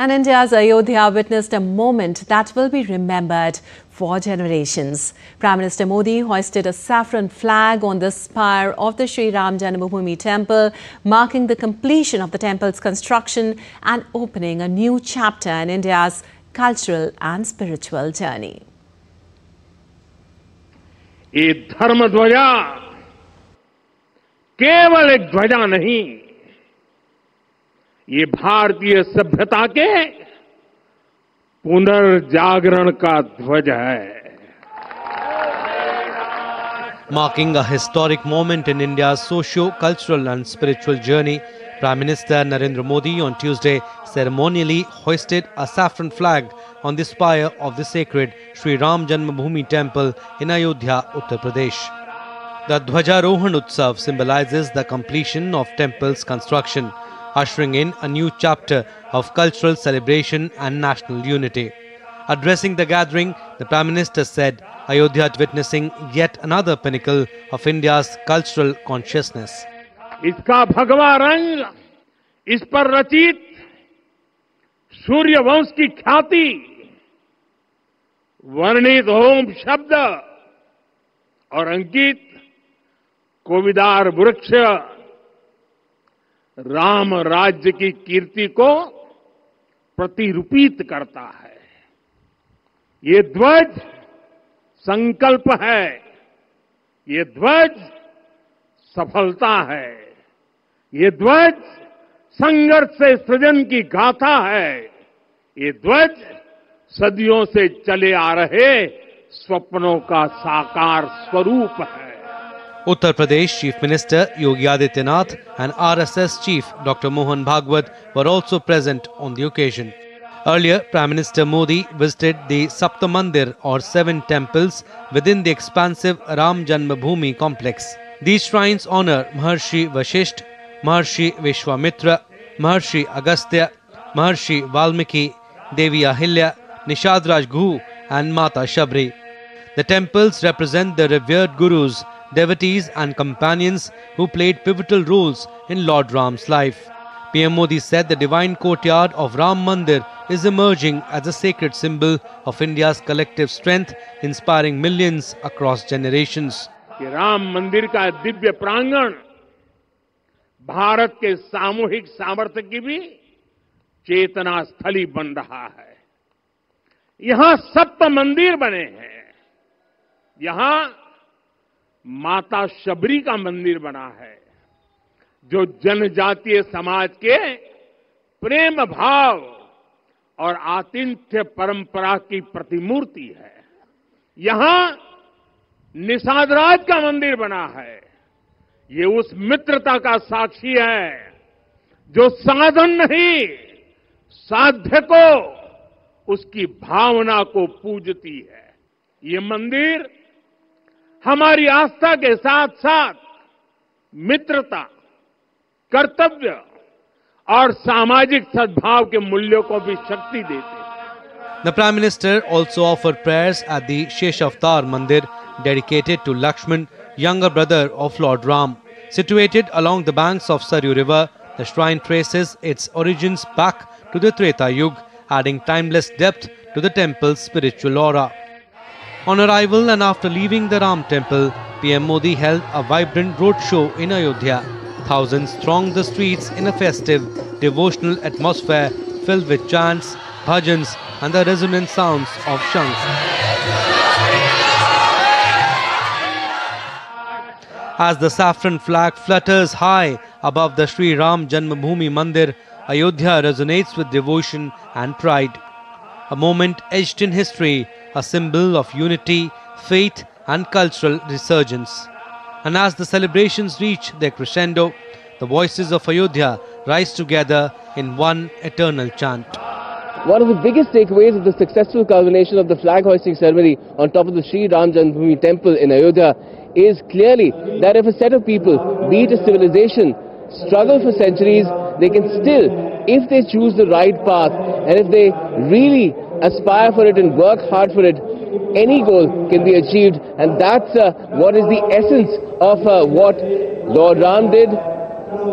And India's Ayodhya witnessed a moment that will be remembered for generations. Prime Minister Modi hoisted a saffron flag on the spire of the Sri Ram Janmabhoomi temple, marking the completion of the temple's construction and opening a new chapter in India's cultural and spiritual journey. ये धर्म ध्वजा केवल एक ध्वजा नहीं, ये भारतीय सभ्यता के पुनर्जागरण का ध्वज है. Marking a historic moment in India's socio-cultural and spiritual journey, Prime Minister Narendra Modi on Tuesday ceremonially hoisted a saffron flag on the spire of the sacred Sri Ram Janmabhoomi temple in Ayodhya, Uttar Pradesh. The Dhwajarohan Utsav symbolizes the completion of temple's construction, ushering in a new chapter of cultural celebration and national unity. Addressing the gathering, the Prime Minister said, Ayodhya is witnessing yet another pinnacle of India's cultural consciousness. इसका भगवा रंग, इस पर रचित सूर्य वंश की ख्याति, वर्णित ओम शब्द और अंकित कोविदार वृक्ष राम राज्य की कीर्ति को प्रतिरूपित करता है. ये ध्वज संकल्प है, ये ध्वज सफलता है, ये ध्वज संघर्ष से सृजन की गाथा है, ये ध्वज सदियों से चले आ रहे स्वप्नों का साकार स्वरूप है. Uttar Pradesh Chief Minister Yogi Adityanath and RSS Chief Dr. Mohan Bhagwat were also present on the occasion. Earlier, Prime Minister Modi visited the Sapta Mandir or 7 temples within the expansive Ram Janmabhoomi complex. These shrines honor Maharshi Vashisht, Maharshi Vishwamitra, Maharshi Agastya, Maharshi Valmiki, Devi Ahilya, Nishad Rajguru and Mata Shabri. The temples represent the revered gurus, devotees and companions who played pivotal roles in Lord Ram's life. PM Modi said the divine courtyard of Ram Mandir is emerging as a sacred symbol of India's collective strength, inspiring millions across generations. Ram मंदिर का दिव्य प्रांगण भारत के सामूहिक सामर्थ्य की भी चेतना स्थली बन रहा है. यहां सप्त मंदिर बने हैं, यहां माता शबरी का मंदिर बना है, जो जनजातीय समाज के प्रेम भाव और आतिथ्य परंपरा की प्रतिमूर्ति है. यहां निषादराज का मंदिर बना है, ये उस मित्रता का साक्षी है जो साधन नहीं, साध्य को, उसकी भावना को पूजती है. ये मंदिर हमारी आस्था के साथ साथ मित्रता, कर्तव्य और सामाजिक सद्भाव के मूल्यों को भी शक्ति देते हैं. The Prime Minister also offered prayers at the Sheshavatar Mandir, dedicated to Lakshman, younger brother of Lord Ram. Situated along the banks of Saryu River, the shrine traces its origins back to the Treta Yuga, adding timeless depth to the temple's spiritual aura. On arrival and after leaving the Ram temple, PM Modi held a vibrant roadshow in Ayodhya. Thousands thronged the streets in a festive, devotional atmosphere filled with chants, bhajans and the resonant sounds of shanks. As the saffron flag flutters high above the Sri Ram Janmabhoomi Mandir, Ayodhya resonates with devotion and pride. A moment etched in history, a symbol of unity, faith and cultural resurgence. And as the celebrations reach their crescendo, the voices of Ayodhya rise together in one eternal chant. One of the biggest takeaways of the successful culmination of the flag hoisting ceremony on top of the Sri Ram Janmabhoomi temple in Ayodhya is clearly that if a set of people, be it a civilization, struggle for centuries, they can still, if they choose the right path and if they really aspire for it and work hard for it, any goal can be achieved. And that's what is the essence of what Lord Ram did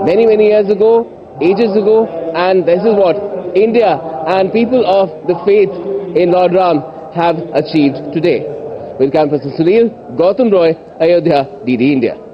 many years ago, ages ago, and this is what India and people of the faith in Lord Ram have achieved today. With camera person Sunil, Gautam Roy, Ayodhya, DD India.